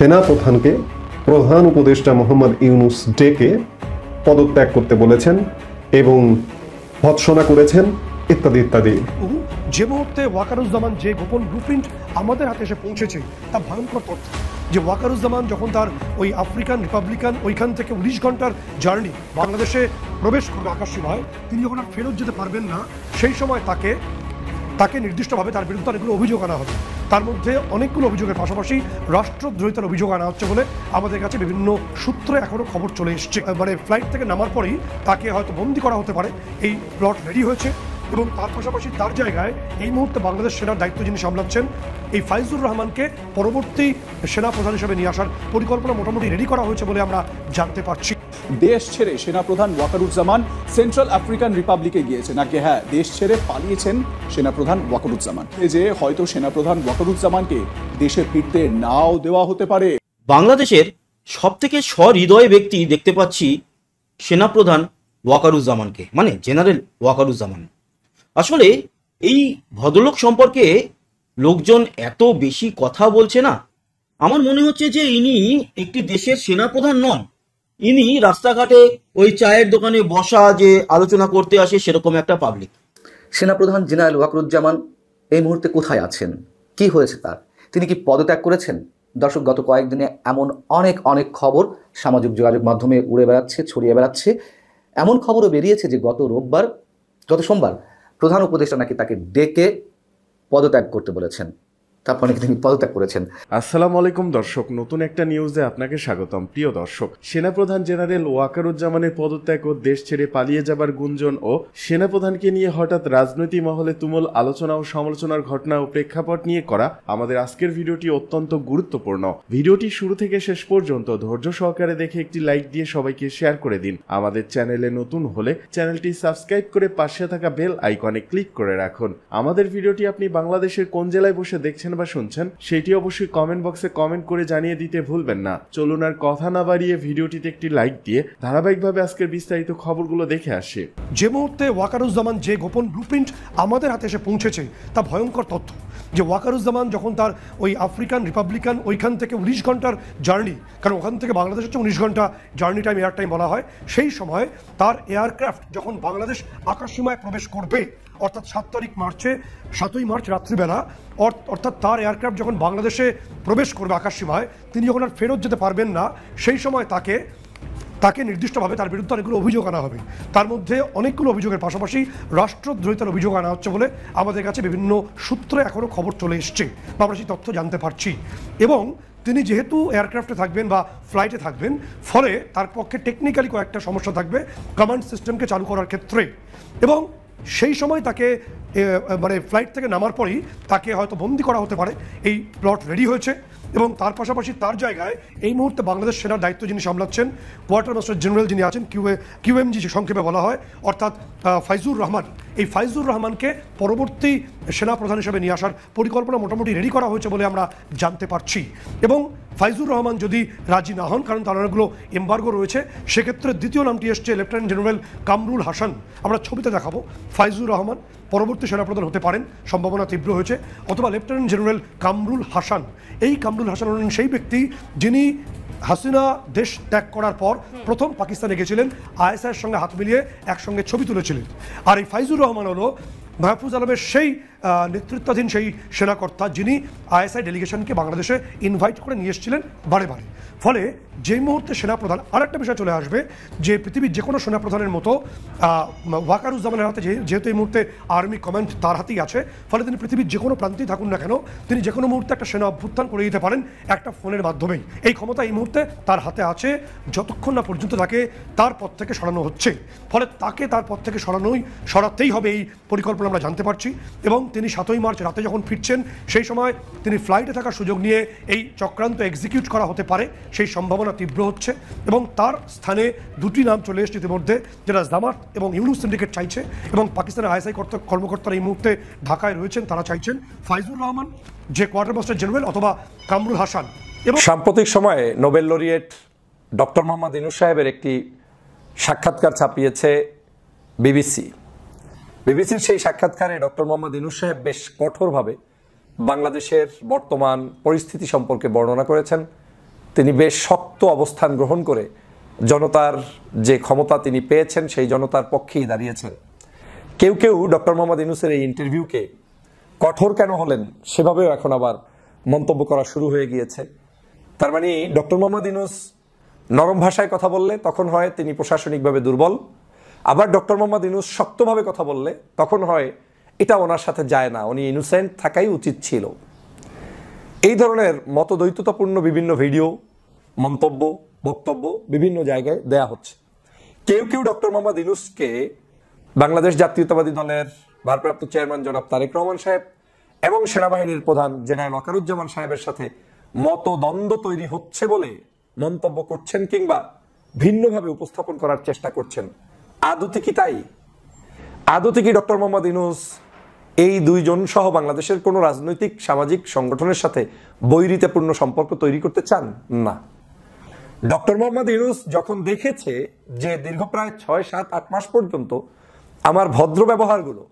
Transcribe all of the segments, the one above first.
সেনাপ্রধানকে প্রধান উপদেষ্টা মোহাম্মদ ইউনূস ডেকে পদত্যাগ করতে বলেছেন এবং ভৎসনা করেছেন ইত্যাদি ইত্যাদি। যে মুহূর্তে ওয়াকারুজ্জামান যে গোপন ব্লুপ্রিন্ট আমাদের হাতে এসে পৌঁছেছে তা ভয়ঙ্কর তথ্য। যে ওয়াকারুজ্জামান যখন তার ওই আফ্রিকান রিপাবলিকান ওইখান থেকে 19 ঘন্টার জার্নি বাংলাদেশে প্রবেশ করবে আকাশসীমায়, তিনি যখন আর ফেরত যেতে পারবেন না, সেই সময় তাকে নির্দিষ্টভাবে তার বিরুদ্ধে অনেকগুলো অভিযোগ আনা হবে। তার মধ্যে অনেকগুলো অভিযোগের পাশাপাশি রাষ্ট্রদ্রোহিতার অভিযোগ আনা হচ্ছে বলে আমাদের কাছে বিভিন্ন সূত্রে এখনো খবর চলে এসছে। মানে ফ্লাইট থেকে নামার পরেই তাকে হয়তো বন্দি করা হতে পারে, এই প্লট রেডি হয়েছে। এবং তার পাশাপাশি তার জায়গায় এই মুহূর্তে বাংলাদেশ সেনার দায়িত্ব যিনি সামলাচ্ছেন এই ফাইজুর রহমানকে পরবর্তী সেনা প্রধান হিসেবে নিয়ে আসার পরিকল্পনা মোটামুটি রেডি করা হয়েছে বলে আমরা জানতে পারছি। দেশ ছেড়ে সেনাপ্রধান ওয়াকারুজ্জামান সেন্ট্রাল আফ্রিকান রিপাবলিকে গিয়েছেন, নাকি হ্যাঁ দেশ ছেড়ে পালিয়েছেন সেনাপ্রধান ওয়াকারুজ্জামান। এই যে হয়তো সেনাপ্রধান ওয়াকারুজ্জামানকে দেশে ফিরতে নাও দেওয়া হতে পারে। বাংলাদেশের সবথেকে সহৃদয় ব্যক্তি দেখতে পাচ্ছি সেনাপ্রধান ওয়াকারুজ্জামানকে, মানে জেনারেল ওয়াকারুজ্জামান। আসলে এই ভদ্রলোক সম্পর্কে লোকজন এত বেশি কথা বলছে না, আমার মনে হচ্ছে যে ইনি একটি দেশের সেনাপ্রধান নন, ইনি রাস্তাঘাটে ওই চায়ের দোকানে বসা যে আলোচনা করতে আসে সেরকম একটা পাবলিক। সেনাপ্রধান জেনারেল ওয়াকারুজ্জামান এই মুহূর্তে কোথায় আছেন, কি হয়েছে তার, তিনি কি পদত্যাগ করেছেন? দর্শক, গত কয়েকদিনে এমন অনেক খবর সামাজিক যোগাযোগ মাধ্যমে উড়ে বেড়াচ্ছে, ছড়িয়ে বেড়াচ্ছে। এমন খবরও বেরিয়েছে যে গত সোমবার প্রধান উপদেষ্টা নাকি তাকে ডেকে পদত্যাগ করতে বলেছেন। তারপর নাকি তিনি পদত্যাগ করেছেন। আসসালামু আলাইকুম দর্শক, নতুন একটা নিউজে আপনাকে স্বাগতম। প্রিয় দর্শক, সেনাপ্রধান জেনারেল ওয়াকারুজ্জামানের পদত্যাগ ও দেশ ছেড়ে পালিয়ে যাবার গুঞ্জন ও সেনাপ্রধানকে নিয়ে হঠাৎ রাজনৈতিক মহলে তুমুল আলোচনা ও সমালোচনার ঘটনা ও প্রেক্ষাপট নিয়ে করা আমাদের আজকের ভিডিওটি অত্যন্ত গুরুত্বপূর্ণ। ভিডিওটি শুরু থেকে শেষ পর্যন্ত ধৈর্য সহকারে দেখে একটি লাইক দিয়ে সবাইকে শেয়ার করে দিন। আমাদের চ্যানেলে নতুন হলে চ্যানেলটি সাবস্ক্রাইব করে পাশে থাকা বেল আইকনে ক্লিক করে রাখুন। আমাদের ভিডিওটি আপনি বাংলাদেশের কোন জেলায় বসে দেখছেন বা শুনছেন সেটি অবশ্যই কমেন্ট বক্সে কমেন্ট করে জানিয়ে দিতে ভুলবেন না। চলুন আর কথা না বাড়িয়ে ভিডিওটিতে একটি লাইক দিয়ে ধারাবাহিকভাবে আজকের বিস্তারিত খবরগুলো দেখে আসি। যে মুহূর্তে ওয়াকারুজ্জামান যে গোপন ব্লুপ্রিন্ট আমাদের হাতে এসে পৌঁছেছে তা ভয়ঙ্কর তথ্য। যে ওয়াকারুজ্জামান যখন তার ওই আফ্রিকান রিপাবলিকান ওইখান থেকে 19 ঘন্টার জার্নি, কারণ ওখান থেকে বাংলাদেশ হচ্ছে 19 ঘন্টা জার্নি টাইম, এয়ার টাইম বলা হয়, সেই সময় তার এয়ারক্রাফট যখন বাংলাদেশ আকাশসীমায় প্রবেশ করবে, অর্থাৎ 7ই মার্চ রাত্রিবেলা, অর্থাৎ তার এয়ারক্রাফট যখন বাংলাদেশে প্রবেশ করবে আকাশসীমায়, তিনি যখন আর ফেরত যেতে পারবেন না, সেই সময় তাকে নির্দিষ্টভাবে তার বিরুদ্ধে অনেকগুলো অভিযোগ আনা হবে। তার মধ্যে অনেকগুলো অভিযোগের পাশাপাশি রাষ্ট্রদ্রোহিতার অভিযোগ আনা হচ্ছে বলে আমাদের কাছে বিভিন্ন সূত্রে এখনও খবর চলে এসছে বা আমরা সেই তথ্য জানতে পারছি। এবং তিনি যেহেতু এয়ারক্রাফটে থাকবেন বা ফ্লাইটে থাকবেন, ফলে তার পক্ষে টেকনিক্যালি কয়েকটা সমস্যা থাকবে কমান্ড সিস্টেমকে চালু করার ক্ষেত্রে। এবং সেই সময় তাকে মানে ফ্লাইট থেকে নামার পরেই তাকে হয়তো বন্দি করা হতে পারে, এই প্লট রেডি হয়েছে। এবং তার পাশাপাশি তার জায়গায় এই মুহূর্তে বাংলাদেশ সেনার দায়িত্ব যিনি সামলাচ্ছেন, কোয়ার্টার মাস্টার জেনারেল যিনি আছেন, কিউএমজি সংক্ষেপে বলা হয়, অর্থাৎ ফাইজুর রহমান, এই ফাইজুর রহমানকে পরবর্তী সেনা প্রধান হিসেবে নিয়ে আসার পরিকল্পনা মোটামুটি রেডি করা হয়েছে বলে আমরা জানতে পারছি। এবং ফাইজুর রহমান যদি রাজি না হন, কারণ তার অনেকগুলো এম্বার্গো রয়েছে, সেক্ষেত্রে দ্বিতীয় নামটি এসছে লেফটেন্যান্ট জেনারেল কামরুল হাসান। আমরা ছবিতে দেখাবো ফাইজুর রহমান পরবর্তী সেনাপ্রধান হতে পারেন, সম্ভাবনা তীব্র হয়েছে, অথবা লেফটেন্যান্ট জেনারেল কামরুল হাসান। এই কামরুল হাসান হলেন সেই ব্যক্তি যিনি হাসিনা দেশ ত্যাগ করার পর প্রথম পাকিস্তানে গেছিলেন, আইএসআইয়ের সঙ্গে হাত মিলিয়ে একসঙ্গে ছবি তুলেছিলেন। আর এই ফাইজুর রহমান হলো মাহফুজ আলমের সেই নেতৃত্বাধীন সেই সেনাকর্তা যিনি আইএসআই ডেলিগেশনকে বাংলাদেশে ইনভাইট করে নিয়ে এসেছিলেন বারে। ফলে যেই মুহূর্তে সেনাপ্রধান, আরেকটা বিষয় চলে আসবে যে পৃথিবীর যে কোনো সেনাপ্রধানের মতো ওয়াকারুজ্জামানের হাতে যেহেতু এই মুহূর্তে আর্মি কমান্ড তার হাতেই আছে, ফলে তিনি পৃথিবীর যে কোনো প্রান্তেই থাকুন না কেন, তিনি যে কোনো মুহূর্তে একটা সেনা অভ্যুত্থান করে দিতে পারেন একটা ফোনের মাধ্যমেই। এই ক্ষমতা এই মুহূর্তে তার হাতে আছে, যতক্ষণ না পর্যন্ত তাকে তার পদ থেকে সরানো হচ্ছে। ফলে তাকে তার পদ থেকে সরাতেই হবে, এই পরিকল্পনা আমরা জানতে পারছি। এবং তিনি 7ই মার্চ রাতে যখন ফিরছেন, সেই সময় তিনি ফ্লাইটে থাকার সুযোগ নিয়ে এই চক্রান্ত এক্সিকিউট করা হতে পারে, সেই সম্ভাবনা তীব্র হচ্ছে। এবং তার স্থানে দুটি নাম চলে এসেছে ইতিমধ্যে, যেটা জামাত এবং ইউনূস সিন্ডিকেট চাইছে, এবং পাকিস্তানের আইএসআই কর্মকর্তারা এই মুহূর্তে ঢাকায় রয়েছেন, তারা চাইছেন ফাইজুর রহমান যে কোয়ার্টার মাস্টার জেনারেল অথবা কামরুল হাসান। এবং সাম্প্রতিক সময়ে Nobel laureate doctor Mohammad Yunus সাহেবের একটি সাক্ষাৎকার ছাপিয়েছে বিবিসির সেই সাক্ষাৎকারে ডক্টর মোহাম্মদ ইউনূস সাহেব বেশ কঠোরভাবে বাংলাদেশের বর্তমান পরিস্থিতি সম্পর্কে বর্ণনা করেছেন তিনি বেশ শক্ত অবস্থান গ্রহণ করে জনতার যে ক্ষমতা তিনি পেয়েছেন সেই জনতার পক্ষেই দাঁড়িয়েছেন। কেউ কেউ ডক্টর মোহাম্মদ ইউনূসের এই ইন্টারভিউকে কঠোর কেন হলেন সেভাবেও এখন আবার মন্তব্য করা শুরু হয়ে গিয়েছে। তার মানে ডক্টর মোহাম্মদ ইউনূস নরম ভাষায় কথা বললে তখন হয় তিনি প্রশাসনিকভাবে দুর্বল, আবার ডক্টর মোহাম্মদ ইউনূস শক্তভাবে কথা বললে তখন হয় এটা ওনার সাথে যায় না, উনি ইনোসেন্ট থাকাই উচিত ছিল। এই ধরনের মতদ্বৈততাপূর্ণ বিভিন্ন ভিডিও, মন্তব্য, বক্তব্য বিভিন্ন জায়গায় দেয়া হচ্ছে। কেউ কেউ ডক্টর মোহাম্মদ ইউনূসকে বাংলাদেশ জাতীয়তাবাদী দলের ভারপ্রাপ্ত চেয়ারম্যান জনাব তারেক রহমান সাহেব এবং সেনাবাহিনীর প্রধান জেনারেল ওয়াকারুজ্জামান সাহেবের সাথে মতদ্বন্দ্ব তৈরি হচ্ছে বলে মন্তব্য করছেন কিংবা ভিন্নভাবে উপস্থাপন করার চেষ্টা করছেন। আদতে কি তাই? আদতে কি ডক্টর মোহাম্মদ ইউনূস এই দুইজন সহ বাংলাদেশের কোনো রাজনৈতিক সামাজিক সংগঠনের সাথে বৈরিতাপূর্ণ সম্পর্ক তৈরি করতে চান? না। ডক্টর মোহাম্মদ ইউনূস যখন দেখেছে যে দীর্ঘ প্রায় 6-7-8 মাস পর্যন্ত আমার ভদ্র ব্যবহারগুলো,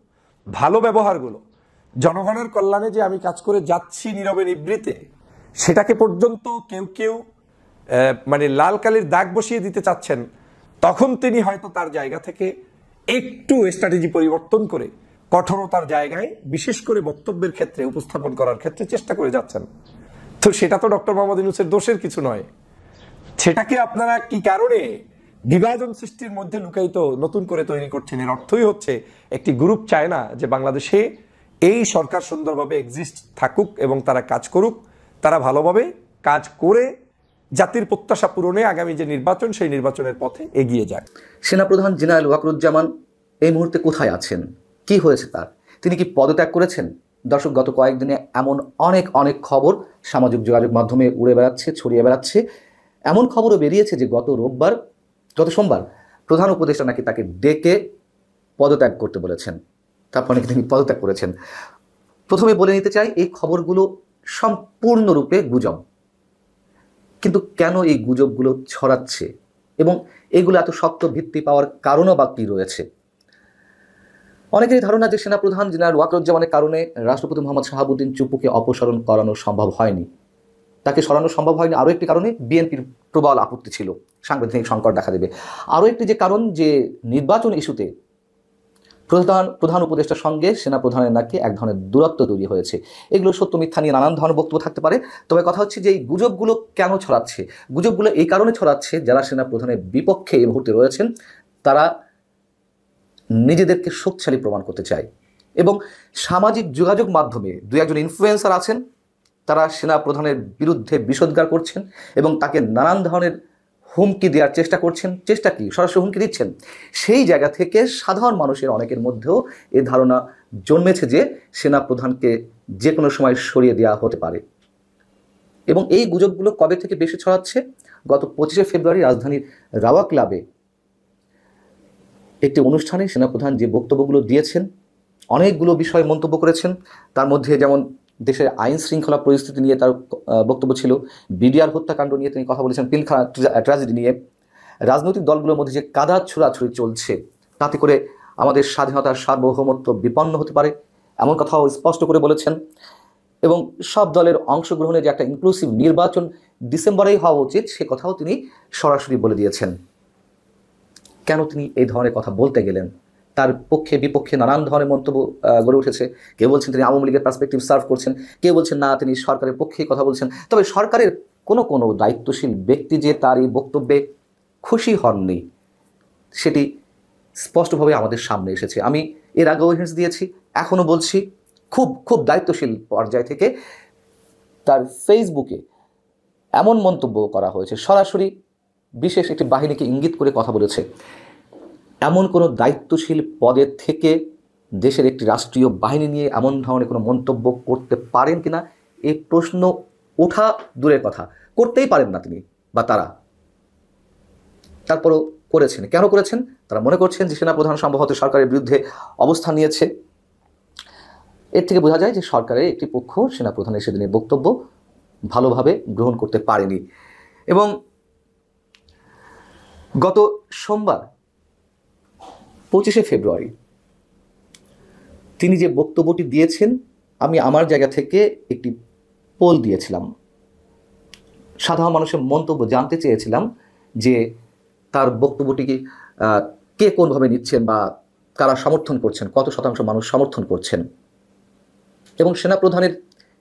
ভালো ব্যবহারগুলো, জনগণের কল্যাণে যে আমি কাজ করে যাচ্ছি নীরবে নিবৃতে, সেটাকে পর্যন্ত কেউ কেউ মানে লাল কালির দাগ বসিয়ে দিতে চাচ্ছেন, তখন তিনি হয়তো তার জায়গা থেকে একটু স্ট্র্যাটেজি পরিবর্তন করে কঠোরতার জায়গায় বিশেষ করে বক্তব্যের ক্ষেত্রে উপস্থাপন করার ক্ষেত্রে চেষ্টা করে যাচ্ছেন। তো সেটা তো ডক্টর মোহাম্মদ ইউনূসের দোষের কিছু নয়। সেটাকে আপনারা কি কারণে বিভাজন সৃষ্টির মধ্যে লুকায়িত নতুন করে তৈরি করছেন? এর অর্থই হচ্ছে একটি গ্রুপ চায় না যে বাংলাদেশে এই সরকার সুন্দরভাবে এক্সিস্ট থাকুক এবং তারা কাজ করুক, তারা ভালোভাবে কাজ করে জাতির প্রত্যাশা পূরণে আগামী যে নির্বাচন সেই নির্বাচনের পথে এগিয়ে যাক। সেনাপ্রধান জেনারেল ওয়াকারুজ্জামান এই মুহূর্তে কোথায় আছেন? কি হয়েছে তার? তিনি কি পদত্যাগ করেছেন? দর্শক, গত কয়েকদিনে এমন অনেক খবর সামাজিক যোগাযোগ মাধ্যমে উড়ে বেড়াচ্ছে, ছড়িয়ে বেড়াচ্ছে। এমন খবরও বেরিয়েছে যে গত সোমবার প্রধান উপদেষ্টা নাকি তাকে ডেকে পদত্যাগ করতে বলেছেন, তারপর নাকি তিনি পদত্যাগ করেছেন। প্রথমে বলে নিতে চাই, এই খবরগুলো সম্পূর্ণরূপে গুজব। কিন্তু কেন এই গুজবগুলো ছড়াচ্ছে এবং এগুলো এত শক্ত ভিত্তি পাওয়ার কারণও বা কী রয়েছে? অনেকেরই ধারণা যে সেনাপ্রধান জেনারেল ওয়াকারুজ্জামানের কারণে রাষ্ট্রপতি মোহাম্মদ শাহাবুদ্দিন চুপ্পুকে অপসারণ করানো সম্ভব হয়নি। তাকে সরানো সম্ভব হয়নি আরও একটি কারণে বিএনপির প্রবল আপত্তি ছিল, সাংবিধানিক সংকট দেখা দেবে। আরও একটি যে কারণ, যে নির্বাচন ইস্যুতে প্রধান উপদেষ্টার সঙ্গে সেনাপ্রধানের নাকি এক ধরনের দূরত্ব তৈরি হয়েছে। এগুলো সত্য মিথ্যা নিয়ে নানান ধরনের বক্তব্য থাকতে পারে। তবে কথা হচ্ছে যে এই গুজবগুলো কেন ছড়াচ্ছে? গুজবগুলো এই কারণে ছড়াচ্ছে, যারা সেনাপ্রধানের বিপক্ষে এই মুহূর্তে রয়েছেন তারা নিজেদেরকে শক্তিশালী প্রমাণ করতে চায় এবং সামাজিক যোগাযোগ মাধ্যমে দু একজন ইনফ্লুয়েন্সার আছেন, তারা সেনাপ্রধানের বিরুদ্ধে বিষোদ্গার করছেন এবং তাকে নানান ধরনের হুমকি দেওয়ার চেষ্টা করছেন। চেষ্টা কি, সরাসরি হুমকি দিচ্ছেন। সেই জায়গা থেকে সাধারণ মানুষের অনেকের মধ্যেও এ ধারণা জন্মেছে যে সেনাপ্রধানকে যে কোনো সময় সরিয়ে দেওয়া হতে পারে। এবং এই গুজবগুলো কবে থেকে বেশি ছড়াচ্ছে? গত 25শে ফেব্রুয়ারি রাজধানীর রাওয়া ক্লাবে একটি অনুষ্ঠানে সেনাপ্রধান যে বক্তব্যগুলো দিয়েছেন, অনেকগুলো বিষয়ে মন্তব্য করেছেন। তার মধ্যে যেমন দেশের আইন শৃঙ্খলা পরিস্থিতি নিয়ে তার বক্তব্য ছিল, বিডিআর হত্যাকাণ্ড নিয়ে তিনি কথা বলেছেন, পিলখানা ট্র্যাজেডি নিয়ে, রাজনৈতিক দলগুলোর মধ্যে যে কাদা ছোড়াছুড়ি চলছে তাতে করে আমাদের স্বাধীনতার সার্বভৌমত্ব বিপন্ন হতে পারে, এমন কথাও স্পষ্ট করে বলেছেন। এবং সব দলের অংশগ্রহণে যে একটা ইনক্লুসিভ নির্বাচন ডিসেম্বরেই হওয়া উচিত সে কথাও তিনি সরাসরি বলে দিয়েছেন। কেন তিনি এই ধরনের কথা বলতে গেলেন? তার পক্ষে বিপক্ষে নানান ধরনের মন্তব্য গড়ে উঠেছে। কেউ বলছেন তিনি আওয়ামী লীগের পার্সপেক্টিভ সার্ভ করছেন, কেউ বলছেন না তিনি সরকারের পক্ষে কথা বলছেন। তবে সরকারের কোনো দায়িত্বশীল ব্যক্তি যে তার এই বক্তব্যে খুশি হননি সেটি স্পষ্টভাবে আমাদের সামনে এসেছে। আমি এর আগেও হিন্টস দিয়েছি, এখনও বলছি, খুব দায়িত্বশীল পর্যায় থেকে তার ফেসবুকে এমন মন্তব্য করা হয়েছে, সরাসরি বিশেষ একটি বাহিনীকে ইঙ্গিত করে কথা বলেছে। এমন কোনো দায়িত্বশীল পদের থেকে দেশের একটি রাষ্ট্রীয় বাহিনী নিয়ে এমন ধরনের কোনো মন্তব্য করতে পারেন কিনা এই প্রশ্ন ওঠা দূরের কথা, করতেই পারেন না তিনি বা তারা। তারপরও করেছেন। কেন করেছেন? তারা মনে করছেন যে সেনাপ্রধান সম্ভবত সরকারের বিরুদ্ধে অবস্থান নিয়েছে। এর থেকে বোঝা যায় যে সরকারের একটি পক্ষ সেনাপ্রধানের সেদিনের বক্তব্য ভালোভাবে গ্রহণ করতে পারেনি। এবং গত সোমবার 25শে ফেব্রুয়ারি তিনি যে বক্তব্যটি দিয়েছেন, আমি আমার জায়গা থেকে একটি পোল দিয়েছিলাম সাধারণ মানুষের মন্তব্য জানতে চেয়েছিলাম যে তার বক্তব্যটি কি কে কোনভাবে নিচ্ছেন বা কারা সমর্থন করছেন, কত শতাংশ মানুষ সমর্থন করছেন। এবং সেনাপ্রধানের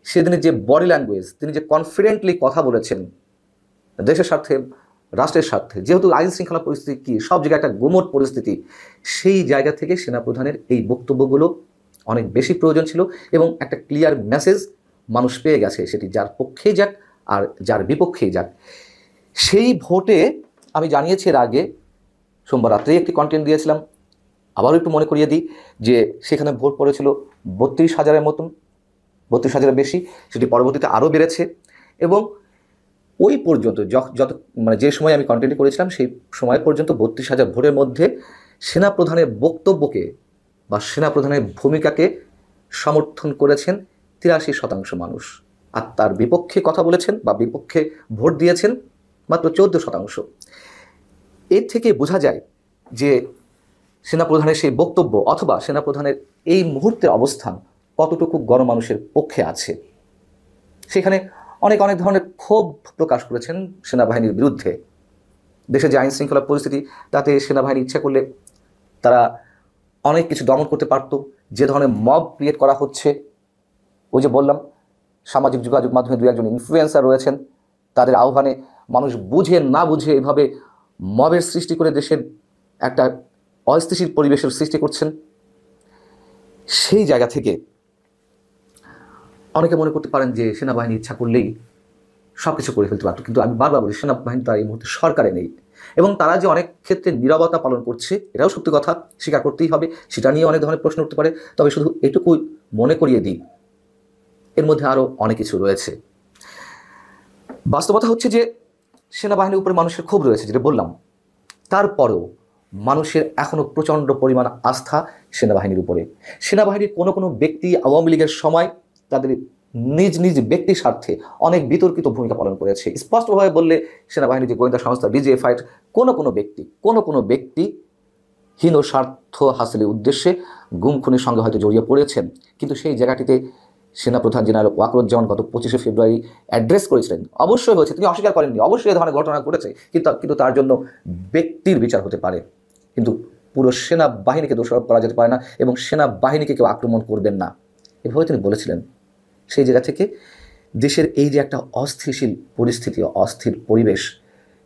সেদিনের যে বডি ল্যাঙ্গুয়েজ, তিনি যে কনফিডেন্টলি কথা বলেছেন দেশের স্বার্থে, রাষ্ট্রের স্বার্থে, যেহেতু আইন শৃঙ্খলা পরিস্থিতি কি সব জায়গায় একটা গুমট পরিস্থিতি, সেই জায়গা থেকে সেনাপ্রধানের এই বক্তব্যগুলো অনেক বেশি প্রয়োজন ছিল এবং একটা ক্লিয়ার মেসেজ মানুষ পেয়ে গেছে, সেটি যার পক্ষেই যাক আর যার বিপক্ষেই যাক। সেই ভোটে আমি জানিয়েছি এর আগে সোমবার রাত্রেই একটি কন্টেন্ট দিয়েছিলাম, আবারও একটু মনে করিয়ে দিই যে সেখানে ভোট পড়েছিল 32,000-এর মতন, 32,000-এর বেশি, সেটি পরবর্তীতে আরও বেড়েছে। এবং ওই পর্যন্ত যত মানে যে সময় আমি কন্টেন্ট করেছিলাম সেই সময় পর্যন্ত 32,000 ভোটের মধ্যে সেনাপ্রধানের বক্তব্যকে বা সেনাপ্রধানের ভূমিকাকে সমর্থন করেছেন 83% মানুষ, আর তার বিপক্ষে কথা বলেছেন বা বিপক্ষে ভোট দিয়েছেন মাত্র 14%। এর থেকে বোঝা যায় যে সেনাপ্রধানের সেই বক্তব্য অথবা সেনাপ্রধানের এই মুহূর্তের অবস্থান কতটুকু গণমানুষের পক্ষে আছে। সেখানে অনেক ধরনের ক্ষোভ প্রকাশ করেছেন সেনাবাহিনীর বিরুদ্ধে। দেশে যে আইন শৃঙ্খলা পরিস্থিতি, তাতে সেনাবাহিনী ইচ্ছা করলে তারা অনেক কিছু দমন করতে পারত। যে ধরনের মব ক্রিয়েট করা হচ্ছে, ওই যে বললাম সামাজিক যোগাযোগ মাধ্যমে 2-1 ইনফ্লুয়েন্সার রয়েছেন, তাদের আহ্বানে মানুষ বুঝে না বুঝে এভাবে মবের সৃষ্টি করে দেশের একটা অস্থিতিশীল পরিবেশের সৃষ্টি করছেন। সেই জায়গা থেকে অনেকে মনে করতে পারেন যে সেনাবাহিনী ইচ্ছা করলেই সব কিছু করে ফেলতে পারত, কিন্তু আমি বারবার বলি সেনাবাহিনী তার এই মুহূর্তে সরকারে নেই এবং তারা যে অনেক ক্ষেত্রে নীরবতা পালন করছে এটাও সত্যি কথা, স্বীকার করতেই হবে। সেটা নিয়ে অনেক ধরনের প্রশ্ন উঠতে পারে, তবে শুধু এটুকুই মনে করিয়ে দিই এর মধ্যে আরও অনেক কিছু রয়েছে। বাস্তবতা হচ্ছে যে সেনাবাহিনীর উপরে মানুষের ক্ষোভ রয়েছে, যেটা বললাম, তারপরেও মানুষের এখনও প্রচণ্ড পরিমাণ আস্থা সেনাবাহিনীর উপরে। সেনাবাহিনীর কোনো ব্যক্তি আওয়ামী লীগের সময় তাদের নিজ ব্যক্তি স্বার্থে অনেক বিতর্কিত ভূমিকা পালন করেছে। স্পষ্টভাবে বললে সেনাবাহিনীর যে গোয়েন্দা সংস্থা ডিজিএফআই কোনো ব্যক্তি হীন স্বার্থ হাসিলের উদ্দেশ্যে গুম খুনের সঙ্গে হয়তো জড়িয়ে পড়েছেন, কিন্তু সেই জায়গাটিতে সেনাপ্রধান জেনারেল ওয়াকারুজ্জামান গত 25শে ফেব্রুয়ারি অ্যাড্রেস করেছিলেন। অবশ্যই হয়েছে, তিনি অস্বীকার করেননি, অবশ্যই এ ধরনের ঘটনা ঘটেছে, কিন্তু তার জন্য ব্যক্তির বিচার হতে পারে, কিন্তু পুরো সেনাবাহিনীকে দোষারোপ করা যেতে পারে না এবং সেনাবাহিনীকে কেউ আক্রমণ করবেন না, এভাবে তিনি বলেছিলেন। সেই জায়গা থেকে দেশের এই যে একটা অস্থিতিশীল পরিস্থিতি, অস্থির পরিবেশ,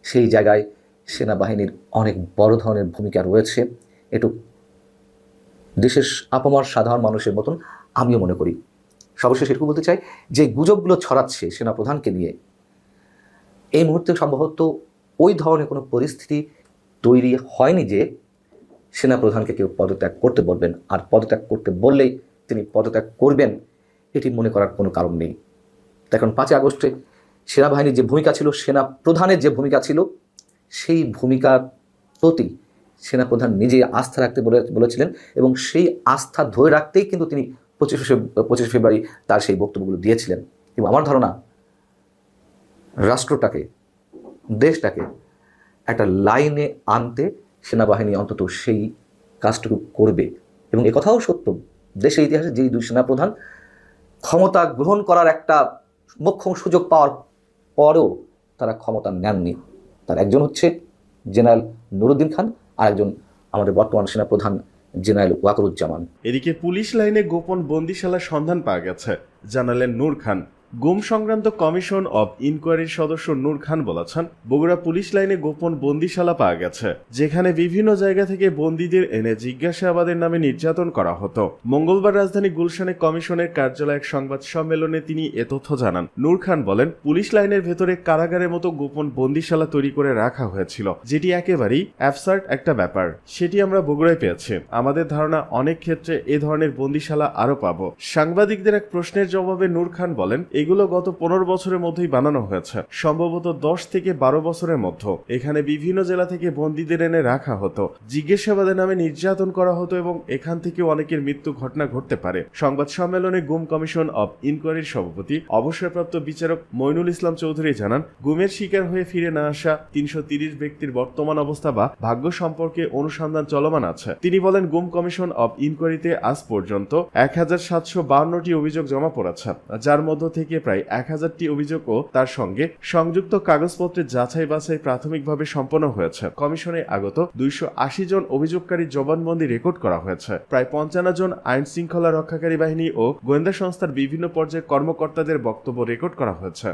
সেই জায়গায় সেনাবাহিনীর অনেক বড় ধরনের ভূমিকা রয়েছে। একটু দেশের আপামর সাধারণ মানুষের মতন আমিও মনে করি। সর্বশেষ এটুকু বলতে চাই যে গুজবগুলো ছড়াচ্ছে সেনাপ্রধানকে নিয়ে, এই মুহূর্তে সম্ভবত ওই ধরনের কোনো পরিস্থিতি তৈরি হয়নি যে সেনাপ্রধানকে কেউ পদত্যাগ করতে বলবেন, আর পদত্যাগ করতে বললেই তিনি পদত্যাগ করবেন এটি মনে করার কোনো কারণ নেই। এখন 5 আগস্টে সেনাবাহিনীর যে ভূমিকা ছিল, সেনাপ্রধানের যে ভূমিকা ছিল, সেই ভূমিকার প্রতি সেনাপ্রধান নিজে আস্থা রাখতে বলেছিলেন এবং সেই আস্থা ধরে রাখতেই কিন্তু তিনি 25শে ফেব্রুয়ারি তার সেই বক্তব্যগুলো দিয়েছিলেন। এবং আমার ধারণা রাষ্ট্রটাকে, দেশটাকে একটা লাইনে আনতে সেনাবাহিনী অন্তত সেই কাজটুকু করবে। এবং একথাও সত্য, দেশের ইতিহাসে যেই 2 সেনাপ্রধান ক্ষমতা গ্রহণ করার একটা মোক্ষম সুযোগ পাওয়ার পরেও তারা ক্ষমতা নেননি, তার একজন হচ্ছে জেনারেল নুরুদ্দিন খান আর একজন আমাদের বর্তমান সেনাপ্রধান জেনারেল ওয়াকারুজ্জামান। এদিকে পুলিশ লাইনে গোপন বন্দিশালার সন্ধান পাওয়া গেছে, জানালেন নূর খান। গুম সংক্রান্ত কমিশন অব ইনকোয়ারির সদস্য নূর খান বলেছেন, বগুড়া পুলিশ লাইনে গোপন বন্দিশালা পাওয়া গেছে, যেখানে বিভিন্ন জায়গা থেকে বন্দীদের এনে জিজ্ঞাসাবাদের নামে নির্যাতন করা হতো। মঙ্গলবার রাজধানী গুলশানে কমিশনের কার্যালয়ে এক সংবাদ সম্মেলনে তিনি এ তথ্য জানান। নূর খান বলেন, পুলিশ লাইনের ভেতরে কারাগারের মতো গোপন বন্দিশালা তৈরি করে রাখা হয়েছিল, যেটি একেবারেই অ্যাবসার্ড একটা ব্যাপার। সেটি আমরা বগুড়ায় পেয়েছি। আমাদের ধারণা অনেক ক্ষেত্রে এ ধরনের বন্দিশালা আরো পাবো। সাংবাদিকদের এক প্রশ্নের জবাবে নূর খান বলেন, এগুলো গত 15 বছরের মধ্যেই বানানো হয়েছে, সম্ভবত 10 থেকে 12 বছরের মধ্যে। এখানে বিভিন্ন জেলা থেকে বন্দীদের এনে রাখা হতো, জিজ্ঞাসাবাদের নামে নির্যাতন করা হতো এবং এখান থেকে অনেকের মৃত্যু ঘটনা ঘটতে পারে। সংবাদ সম্মেলনে গুম কমিশন অব ইনকোয়ারির সভাপতি অবসরপ্রাপ্ত বিচারক মইনুল ইসলাম চৌধুরী জানান, গুমের শিকার হয়ে ফিরে না আসা 330 ব্যক্তির বর্তমান অবস্থা বা ভাগ্য সম্পর্কে অনুসন্ধান চলমান আছে। তিনি বলেন, গুম কমিশন অব ইনকোয়ারিতে আজ পর্যন্ত 1752টি অভিযোগ জমা পড়েছে, যার মধ্য থেকে থেকে প্রায় 1000টি অভিযোগ ও তার সঙ্গে সংযুক্ত কাগজপত্রের যাচাই বাছাই প্রাথমিকভাবে সম্পন্ন হয়েছে। কমিশনে আগত 280 জন অভিযোগকারী জবানবন্দি রেকর্ড করা হয়েছে। প্রায় 55 জন আইন শৃঙ্খলা রক্ষাকারী বাহিনী ও গোয়েন্দা সংস্থার বিভিন্ন পর্যায়ে কর্মকর্তাদের বক্তব্য রেকর্ড করা হয়েছে।